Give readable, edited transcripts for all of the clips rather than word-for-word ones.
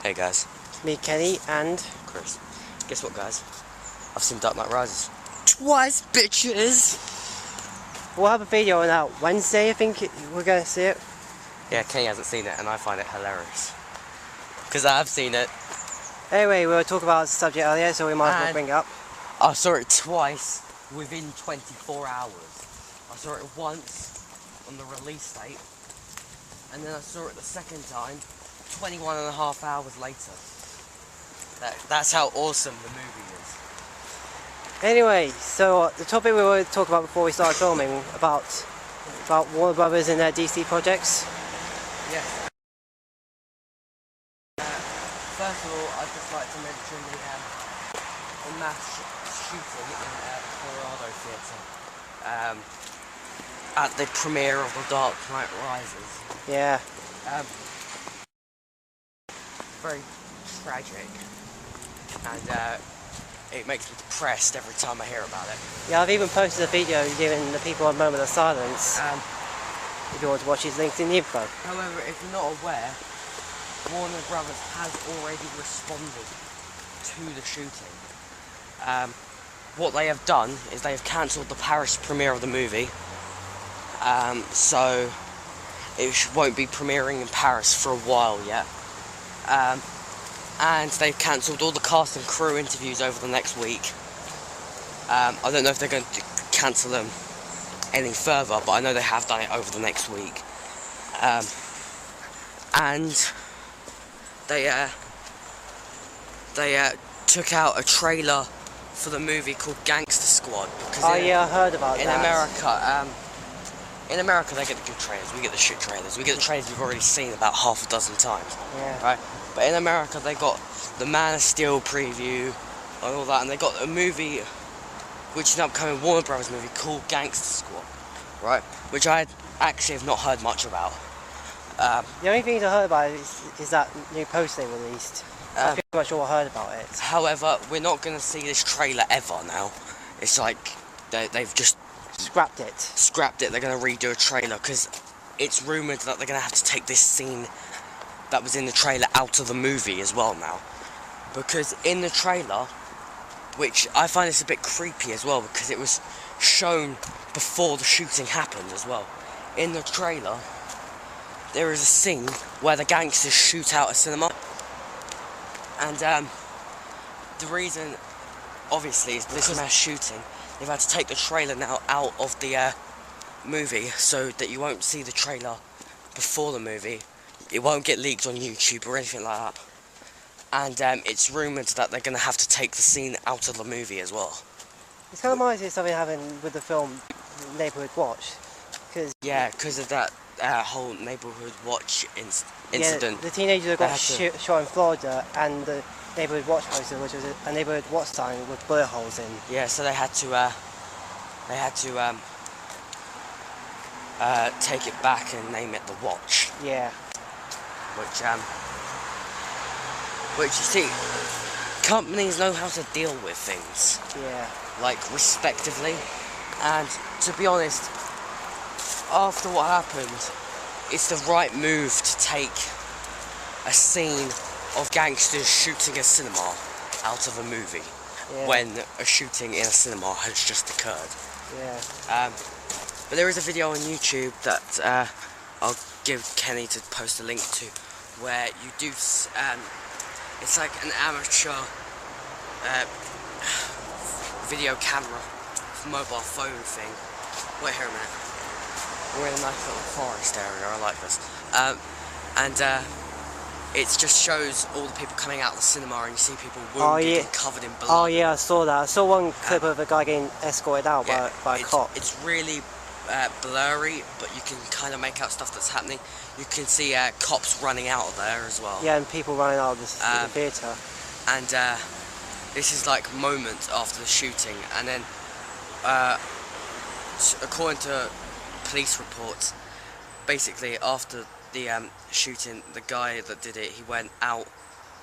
Hey guys, Me, Kenny, and Chris. Guess what, guys? I've seen Dark Knight Rises twice, bitches. we'll have a video on that Wednesday. I think we're gonna see it. Yeah, Kenny hasn't seen it, and I find it hilarious because I have seen it. Anyway, we were talking about the subject earlier, so we might as well bring it up. I saw it twice within 24 hours. I saw it once on the release date, and then I saw it the second time 21 and a half hours later. That's how awesome the movie is. Anyway, so the topic we were talking about before we started filming about Warner Brothers and their DC projects. Yes. First of all, I'd just like to mention the mass shooting in Colorado Theatre at the premiere of The Dark Knight Rises. Yeah. Very tragic, and it makes me depressed every time I hear about it. Yeah, I've even posted a video giving the people a moment of silence. If you want to watch, his links in the info. However, if you're not aware, Warner Brothers has already responded to the shooting. What they have done is they have cancelled the Paris premiere of the movie, so it won't be premiering in Paris for a while yet. And they've cancelled all the cast and crew interviews over the next week. I don't know if they're going to cancel them any further, but I know they have done it over the next week. And they took out a trailer for the movie called Gangster Squad. Because yeah, I heard about that. In America they get the good trailers, we get the shit trailers. We get the trailers we've already seen about half a dozen times. Yeah. Right? But in America they got the Man of Steel preview and all that, and they got a movie which is an upcoming Warner Brothers movie called Gangster Squad, right? Which I actually have not heard much about. The only thing I heard about is that new post they released. That's pretty much all I heard about it. However, we're not going to see this trailer ever now. It's like they've just scrapped it. They're going to redo a trailer because it's rumoured that they're going to have to take this scene that was in the trailer out of the movie as well now. Because in the trailer, which I find this a bit creepy as well because it was shown before the shooting happened as well. In the trailer, there is a scene where the gangsters shoot out a cinema. And the reason, obviously, is this mass shooting. They've had to take the trailer now out of the movie so that you won't see the trailer before the movie. It won't get leaked on YouTube or anything like that. And it's rumoured that they're going to have to take the scene out of the movie as well. It's kind of reminds me of something happened with the film Neighbourhood Watch. Because of that whole Neighbourhood Watch incident. Yeah, the teenager that got shot in Florida, and the Neighbourhood Watch poster, which was a Neighbourhood Watch sign with bullet holes in. Yeah, so they had to take it back and name it The Watch. Yeah. Which you see, companies know how to deal with things. Yeah. Like, respectively. And to be honest, after what happened, it's the right move to take a scene of gangsters shooting a cinema out of a movie when a shooting in a cinema has just occurred. Yeah. But there is a video on YouTube that I'll give Kenny to post a link to, where you do, it's like an amateur video camera, mobile phone thing. Wait here a minute. We're in a nice little forest area, I like this. It just shows all the people coming out of the cinema, and you see people wounded and covered in blood. Oh yeah, I saw that. I saw one clip of a guy getting escorted out by a cop. It's really blurry, but you can kind of make out stuff that's happening. You can see cops running out of there as well. Yeah, and people running out of the theatre. And this is like moments after the shooting, and then according to police reports, basically after the shooting, the guy that did it, he went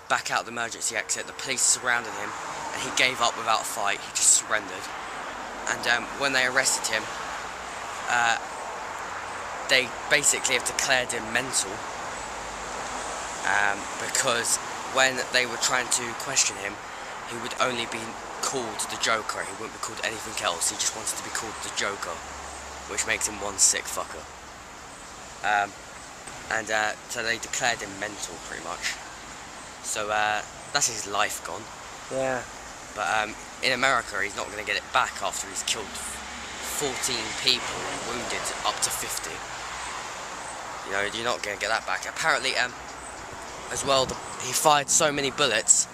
back out the emergency exit. The police surrounded him, and he gave up without a fight. He just surrendered. And when they arrested him, they basically have declared him mental because when they were trying to question him, he would only be called the Joker. He wouldn't be called anything else. He just wanted to be called the Joker, which makes him one sick fucker. So they declared him mental, pretty much. So that's his life gone. Yeah. But in America, he's not going to get it back after he's killed 14 people and wounded up to 50. You know, you're not going to get that back. Apparently, as well, he fired so many bullets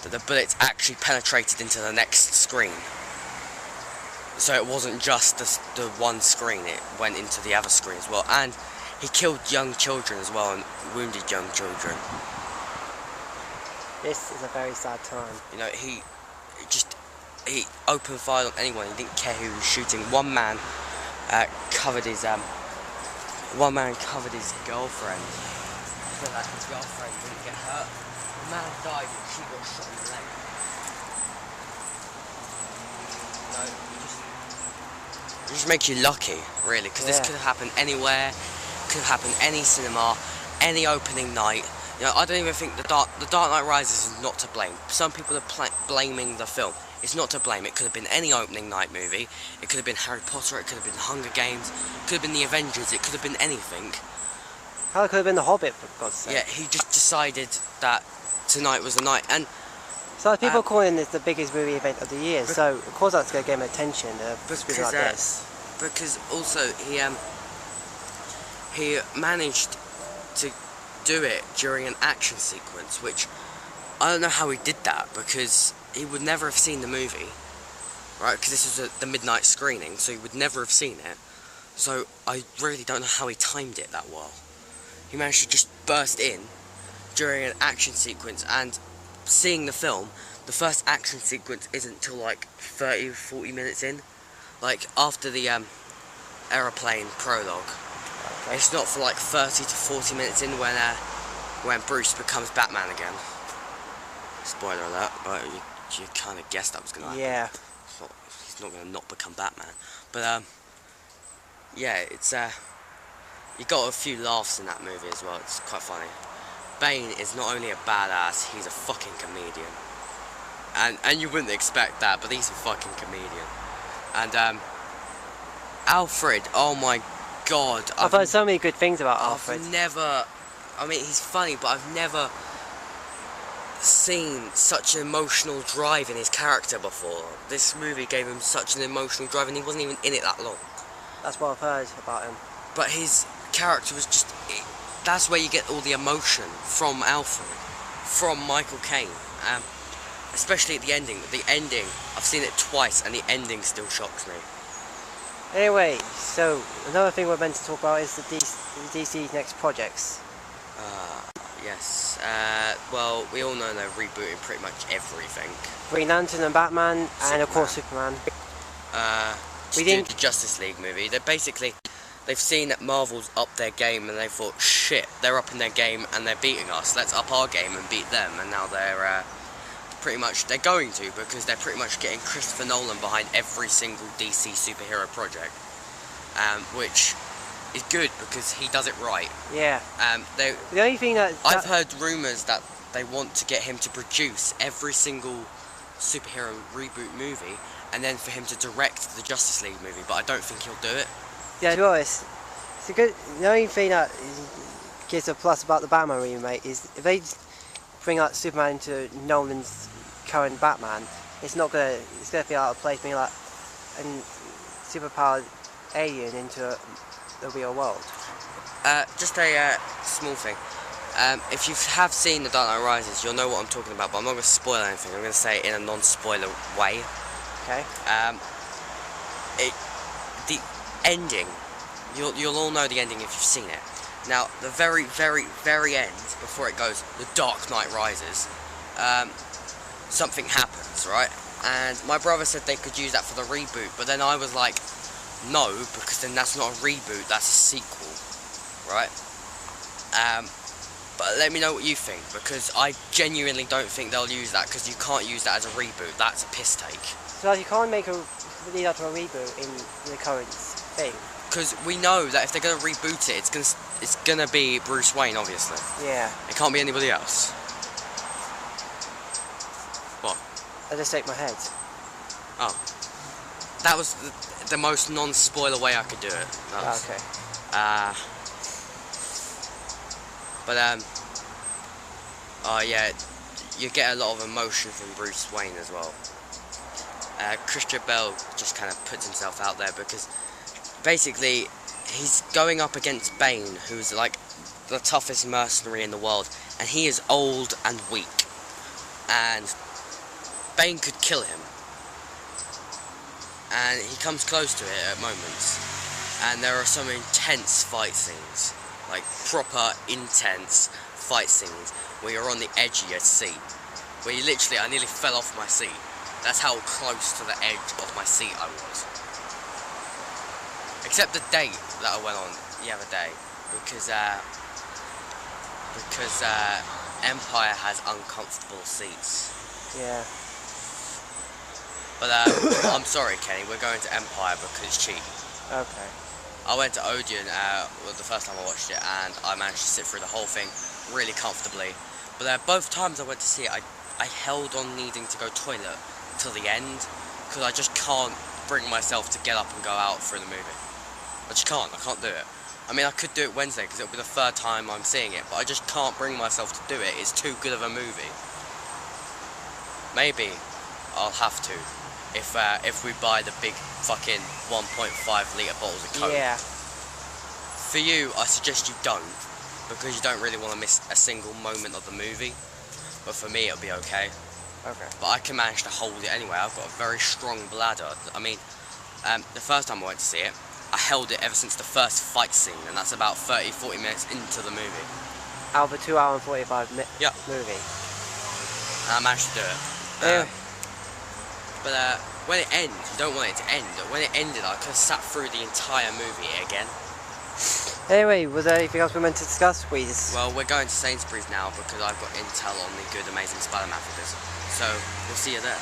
that the bullets actually penetrated into the next screen. So it wasn't just the one screen, it went into the other screen as well. And he killed young children as well and wounded young children. This is a very sad time. You know, he opened fire on anyone. He didn't care who he was shooting. One man covered his girlfriend so that his girlfriend wouldn't get hurt. The man died and she got shot in the leg. You know, it just makes you lucky, really, because this could have happened anywhere. Could have happened any cinema, any opening night. You know, I don't even think The Dark Knight Rises is not to blame. Some people are blaming the film. It's not to blame. It could have been any opening night movie. It could have been Harry Potter. It could have been Hunger Games. It could have been The Avengers. It could have been anything. How could have been The Hobbit, for God's sake? Yeah, he just decided that tonight was the night. And so people are calling this the biggest movie event of the year. So of course that's going to get him attention. Like this. Because also he managed to do it during an action sequence, which I don't know how he did that, because he would never have seen the movie, right? Because this was the midnight screening, so he would never have seen it. So I really don't know how he timed it that well. He managed to just burst in during an action sequence, and seeing the film, the first action sequence isn't till like 30-40 minutes in, like after the aeroplane prologue. It's not for like 30 to 40 minutes in when Bruce becomes Batman again. Spoiler alert, but you kind of guessed that was going to happen. Yeah. He's not going to not become Batman. But yeah, it's you got a few laughs in that movie as well. It's quite funny. Bane is not only a badass, he's a fucking comedian. And you wouldn't expect that, but he's a fucking comedian. And Alfred, oh my God, I've heard so many good things about Alfred. I mean, he's funny, but I've never seen such an emotional drive in his character before. This movie gave him such an emotional drive, and he wasn't even in it that long. That's what I've heard about him. But his character was just, that's where you get all the emotion from Alfred, from Michael Caine. Especially at the ending. The ending, I've seen it twice, and the ending still shocks me. Anyway, so another thing we're meant to talk about is the DC's next projects. Yes. Well, we all know they're rebooting pretty much everything. Green Lantern and Batman, and of course Superman. The Justice League movie. They've seen that Marvel's upped their game, and they thought, shit, they're upping their game and they're beating us. Let's up our game and beat them. And now they're they're going to, because they're pretty much getting Christopher Nolan behind every single DC superhero project, which is good because he does it right. Yeah. The only thing I've heard rumours that they want to get him to produce every single superhero reboot movie, and then for him to direct the Justice League movie, but I don't think he'll do it. Yeah, to be honest, it's a good. The only thing that gives a plus about the Batman remake is if they bring up Superman into Nolan's current Batman, it's gonna feel out of place being like a superpowered alien into the real world. Just a small thing. If you have seen The Dark Knight Rises, you'll know what I'm talking about, but I'm not going to spoil anything. I'm going to say it in a non-spoiler way. Okay. The ending, you'll all know the ending if you've seen it. Now, the very, very, very end, before it goes, The Dark Knight Rises, something happens, right? And my brother said they could use that for the reboot, but then I was like, no, because then that's not a reboot, that's a sequel, right? But let me know what you think, because I genuinely don't think they'll use that, because you can't use that as a reboot. That's a piss take. So you can't lead up to a reboot in the current thing? Because we know that if they're going to reboot it, it's gonna be Bruce Wayne, obviously. Yeah. It can't be anybody else. I just shake my head. Oh. That was the most non-spoiler way I could do it. Okay. Oh yeah, you get a lot of emotion from Bruce Wayne as well. Christian Bale just kind of puts himself out there because basically he's going up against Bane, who's like the toughest mercenary in the world, and he is old and weak, and Bane could kill him, and he comes close to it at moments, and there are some intense fight scenes, like proper intense fight scenes where you're on the edge of your seat, where you literally, I nearly fell off my seat. That's how close to the edge of my seat I was. Except the date that I went on the other day, because Empire has uncomfortable seats. Yeah. But I'm sorry, Kenny, we're going to Empire because it's cheap. Okay. I went to Odeon the first time I watched it, and I managed to sit through the whole thing really comfortably. But both times I went to see it, I held on needing to go toilet till the end, because I just can't bring myself to get up and go out through the movie. I can't do it. I mean, I could do it Wednesday because it'll be the third time I'm seeing it, but I just can't bring myself to do it. It's too good of a movie. Maybe I'll have to if we buy the big fucking 1.5 litre bottles of Coke. Yeah. For you, I suggest you don't, because you don't really want to miss a single moment of the movie. But for me, it'll be okay. Okay. But I can manage to hold it anyway. I've got a very strong bladder. I mean, the first time I went to see it, I held it ever since the first fight scene, and that's about 30-40 minutes into the movie. Out of a 2 hour and 45 minute Yeah. movie. And I managed to do it. Yeah. But when it ends, you don't want it to end. When it ended, I could have sat through the entire movie again. Anyway, was there anything else we meant to discuss, please? Well, we're going to Sainsbury's now because I've got intel on the Good Amazing Spider-Man figures. So, we'll see you there.